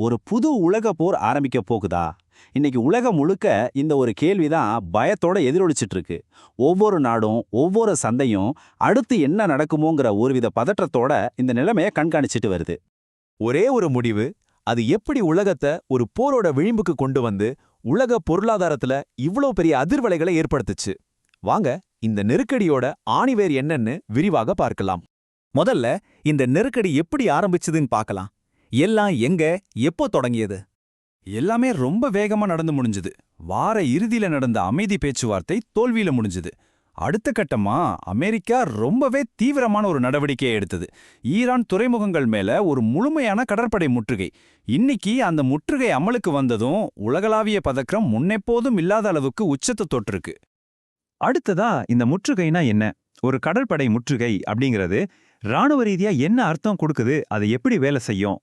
ஒரு புது உலக போர் ஆரம்பிக்க போகுதா? இன்னைக்கு உலகம் முழுக்க இந்த ஒரு கேள்விதான் பயத்தோட எதிரொலிச்சிட்டு இருக்கு. ஒவ்வொரு நாடும் ஒவ்வொரு சந்தையும் அடுத்து என்ன நடக்குமோங்கிற ஒருவித பதற்றத்தோட இந்த நிலைமையை கண்காணிச்சிட்டு வருது. ஒரே ஒரு முடிவு, அது எப்படி உலகத்தை ஒரு போரோட விளிம்புக்கு கொண்டு வந்து உலக பொருளாதாரத்துல இவ்ளோ பெரிய அதிர்வலைகளை ஏற்படுத்துச்சு. வாங்க இந்த நெருக்கடியோட ஆணிவேர் என்னன்னு விரிவாக பார்க்கலாம். முதல்ல இந்த நெருக்கடி எப்படி ஆரம்பிச்சதுன்னு பார்க்கலாம். எல்லாம் எங்க எப்போ தொடங்கியது? எல்லாமே ரொம்ப வேகமா நடந்து முடிஞ்சுது. வார இறுதியில நடந்த அமைதி பேச்சுவார்த்தை தோல்வியில முடிஞ்சுது. அடுத்த கட்டமா அமெரிக்கா ரொம்பவே தீவிரமான ஒரு நடவடிக்கையை எடுத்தது. ஈரான் துறைமுகங்கள் மேல ஒரு முழுமையான கடற்படை முற்றுகை. இன்னைக்கு அந்த முற்றுகை அமலுக்கு வந்ததும் உலகளாவிய பதற்றம் முன்னெப்போதும் இல்லாத அளவுக்கு உச்சத்தை தொட்டிருக்கு. அடுத்ததா இந்த முற்றுகைனா என்ன? ஒரு கடற்படை முற்றுகை அப்படிங்கிறது ராணுவ ரீதியா என்ன அர்த்தம் கொடுக்குது? அதை எப்படி வேலை செய்யும்?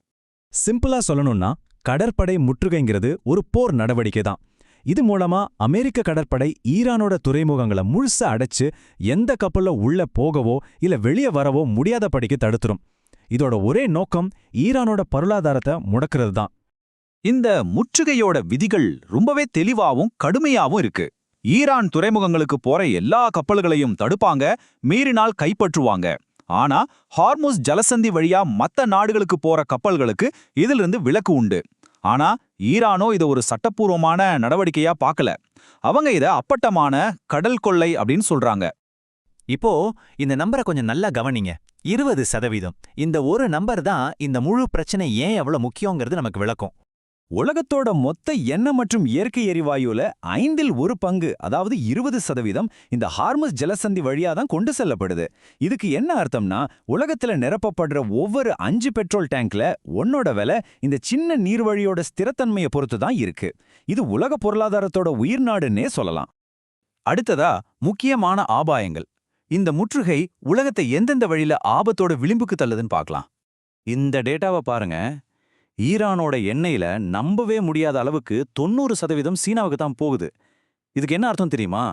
சிம்பிளா சொல்லணும்னா, கடற்படை முற்றுகைங்கிறது ஒரு போர் நடவடிக்கை தான். இது மூலமா அமெரிக்க கடற்படை ஈரானோட துறைமுகங்களை முழுசா அடைச்சு எந்த கப்பல்ல உள்ள போகவோ இல்ல வெளியே வரவோ முடியாதபடிக்கு தடுத்துரும். இதோட ஒரே நோக்கம் ஈரானோட பொருளாதாரத்தை முடக்கிறது தான். இந்த முற்றுகையோட விதிகள் ரொம்பவே தெளிவாவும் கடுமையாவும் இருக்கு. ஈரான் துறைமுகங்களுக்கு போற எல்லா கப்பல்களையும் தடுப்பாங்க, மீறினால் கைப்பற்றுவாங்க. ஆனா ஹார்முஸ் ஜலசந்தி வழியா மத்த நாடுகளுக்கு போற கப்பல்களுக்கு இதிலிருந்து விலக்கு உண்டு. ஆனா ஈரானோ இதை ஒரு சட்டப்பூர்வமான நடவடிக்கையா பார்க்கல. அவங்க இதை அப்பட்டமான கடல் கொள்ளை அப்படின்னு சொல்றாங்க. இப்போ இந்த நம்பரை கொஞ்சம் நல்லா கவனிங்க. 20%. இந்த ஒரு நம்பர் தான் இந்த முழு பிரச்சனை ஏன் எவ்வளவு முக்கியங்கிறது நமக்கு விளக்கும். உலகத்தோட மொத்த எண்ணெய் மற்றும் இயற்கை எரிவாயுல 1/5 அதாவது 20% இந்த ஹார்முஸ் ஜலசந்தி வழியா தான் கொண்டு செல்லப்படுது. இதுக்கு என்ன அர்த்தம்னா, உலகத்துல நிரப்பப்படுற ஒவ்வொரு 5 பெட்ரோல் டேங்க்ல ஒன்னோட விலை இந்த சின்ன நீர்வழியோட ஸ்திரத்தன்மையை பொறுத்து தான் இருக்கு. இது உலக பொருளாதாரத்தோட உயிர்நாடுன்னே சொல்லலாம். அடுத்ததா முக்கியமான ஆபாயங்கள். இந்த முற்றுகை உலகத்தை எந்தெந்த வழியில ஆபத்தோட விளிம்புக்கு தள்ளுதுன்னு பார்க்கலாம். இந்த டேட்டாவை பாருங்க. ஈரானோட எண்ணெயில நம்பவே முடியாத அளவுக்கு 90% சீனாவுக்கு தான் போகுது. இதுக்கு என்ன அர்த்தம் தெரியுமா?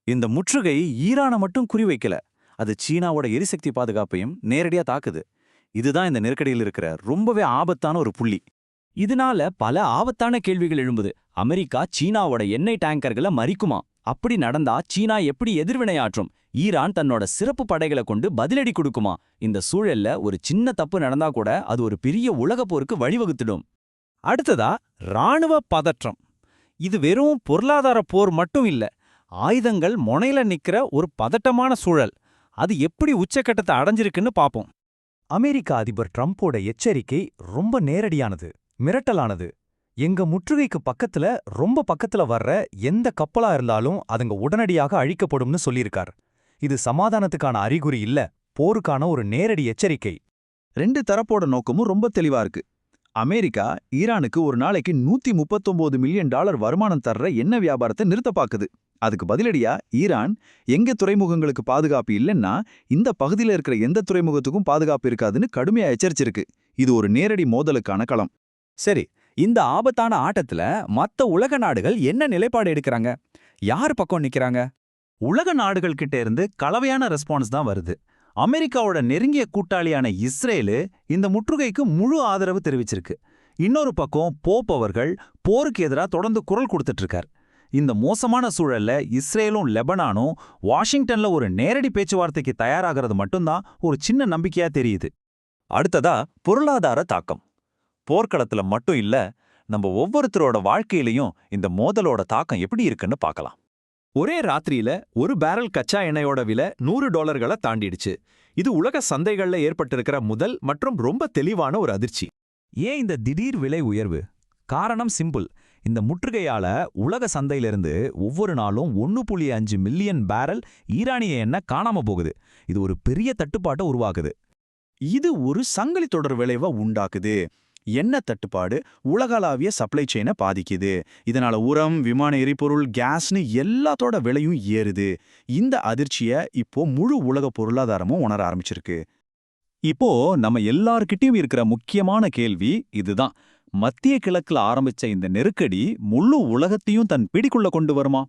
இந்த முற்றுகை ஈரானை மட்டும் குறிவைக்கல, அது சீனாவோட எரிசக்தி பாதுகாப்பையும் நேரடியா தாக்குது. இதுதான் இந்த நெருக்கடியில் இருக்கிற ரொம்பவே ஆபத்தான ஒரு புள்ளி. இதனால பல ஆபத்தான கேள்விகள் எழும்புது. அமெரிக்கா சீனாவோட எண்ணெய் டேங்கர்களை மறிக்குமா? அப்படி நடந்தா சீனா எப்படி எதிர்வினையாற்றும்? ஈரான் தன்னோட சிறப்பு படைகளை கொண்டு பதிலடி கொடுக்குமா? இந்த சூழல்ல ஒரு சின்ன தப்பு நடந்தா கூட அது ஒரு பெரிய உலகப் போருக்கு வழிவகுத்துடும். அடுத்ததா ராணுவ பதற்றம். இது வெறும் பொருளாதார போர் மட்டும் இல்ல, ஆயுதங்கள் முனையில நிக்கிற ஒரு பதட்டமான சூழல். அது எப்படி உச்சக்கட்டத்தை அடைஞ்சிருக்குன்னு பாப்போம். அமெரிக்க அதிபர் ட்ரம்போட எச்சரிக்கை ரொம்ப நேரடியானது, மிரட்டலானது. எங்க முற்றுகைக்கு பக்கத்துல ரொம்ப பக்கத்துல வர்ற எந்த கப்பலா இருந்தாலும் அதுங்க உடனடியாக அழிக்கப்படும்னு சொல்லியிருக்கார். இது சமாதானத்துக்கான அறிகுறி இல்ல, போருக்கான ஒரு நேரடி எச்சரிக்கை. 2 தரப்போட நோக்கமும் ரொம்ப தெளிவா இருக்கு. அமெரிக்கா ஈரானுக்கு ஒரு நாளைக்கு $139 மில்லியன் வருமானம் தர்ற எண்ணெய் வியாபாரத்தை நிறுத்த பாக்குது. அதுக்கு பதிலடியா ஈரான் எங்க துறைமுகங்களுக்கு பாதுகாப்பு இல்லைன்னா இந்த பகுதியில் இருக்கிற எந்த துறைமுகத்துக்கும் பாதுகாப்பு இருக்காதுன்னு கடுமையா எச்சரிச்சிருக்கு. இது ஒரு நேரடி மோதலுக்கான களம். சரி, இந்த ஆபத்தான ஆட்டத்துல மத்த உலக நாடுகள் என்ன நிலைப்பாடு எடுக்கிறாங்க? யார் பக்கம் நிக்கிறாங்க? உலக நாடுகள் கிட்ட இருந்து கலவையான ரெஸ்பான்ஸ் தான் வருது. அமெரிக்காவோட நெருங்கிய கூட்டாளியான இஸ்ரேலு இந்த முற்றுகைக்கு முழு ஆதரவு தெரிவிச்சிருக்கு. இன்னொரு பக்கம் போப் அவர்கள் போருக்கு எதிராக தொடர்ந்து குரல் கொடுத்துட்டு இருக்கார். இந்த மோசமான சூழல்ல இஸ்ரேலும் லெபனானும் வாஷிங்டன்ல ஒரு நேரடி பேச்சுவார்த்தைக்கு தயாராகிறது மட்டும்தான் ஒரு சின்ன நம்பிக்கையா தெரியுது. அடுத்ததா பொருளாதார தாக்கம். போர்க்களத்துல மட்டும் இல்ல, நம்ம ஒவ்வொருத்தரோட வாழ்க்கையிலையும் இந்த மோதலோட தாக்கம் எப்படி இருக்குன்னு பார்க்கலாம். ஒரே ராத்திரியில ஒரு பேரல் கச்சா எண்ணெயோட விலை $100 தாண்டிடுச்சு. இது உலக சந்தைகள்ல ஏற்பட்டிருக்கிற முதல் மற்றும் ரொம்ப தெளிவான ஒரு அதிர்ச்சி. ஏன் இந்த திடீர் விலை உயர்வு? காரணம் சிம்பிள். இந்த முற்றுகையால உலக சந்தையிலிருந்து ஒவ்வொரு நாளும் 1.5 மில்லியன் பேரல் ஈரானிய எண்ணெய் காணாம போகுது. இது ஒரு பெரிய தட்டுப்பாட்டை உருவாக்குது. இது ஒரு சங்கிலி தொடர் விளைவை உண்டாக்குது. எண்ணெய் தட்டுப்பாடு உலகளாவிய சப்ளை செயினை பாதிக்குது. இதனால உரம், விமான எரிபொருள், கேஸ்னு எல்லாத்தோட விலையும் ஏறுது. இந்த அதிர்ச்சியை இப்போ முழு உலக பொருளாதாரமும் உணர ஆரம்பிச்சிருக்கு. இப்போ நம்ம எல்லார்கிட்டயும் இருக்கிற முக்கியமான கேள்வி இதுதான். மத்திய கிழக்குல ஆரம்பிச்ச இந்த நெருக்கடி முழு உலகத்தையும் தன் பிடிக்குள்ள கொண்டு வருமா?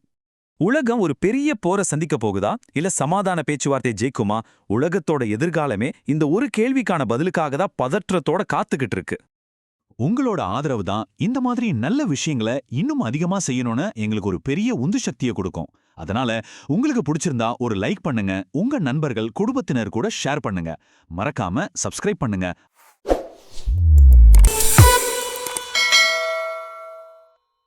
உலகம் ஒரு பெரிய போரை சந்திக்க போகுதா, இல்ல சமாதான பேச்சுவார்த்தை ஜெயிக்குமா? உலகத்தோட எதிர்காலமே இந்த ஒரு கேள்விக்கான பதிலுக்காக தான் பதற்றத்தோட காத்துக்கிட்டு இருக்கு. உங்களோட ஆதரவு தான் இந்த மாதிரி நல்ல விஷயங்களை இன்னும் அதிகமா செய்யணும்னு எங்களுக்கு ஒரு பெரிய உந்து சக்தியை கொடுக்கும். அதனால உங்களுக்கு பிடிச்சிருந்தா ஒரு லைக் பண்ணுங்க, உங்க நண்பர்கள் குடும்பத்தினர் கூட ஷேர் பண்ணுங்க, மறக்காம சப்ஸ்கிரைப் பண்ணுங்க.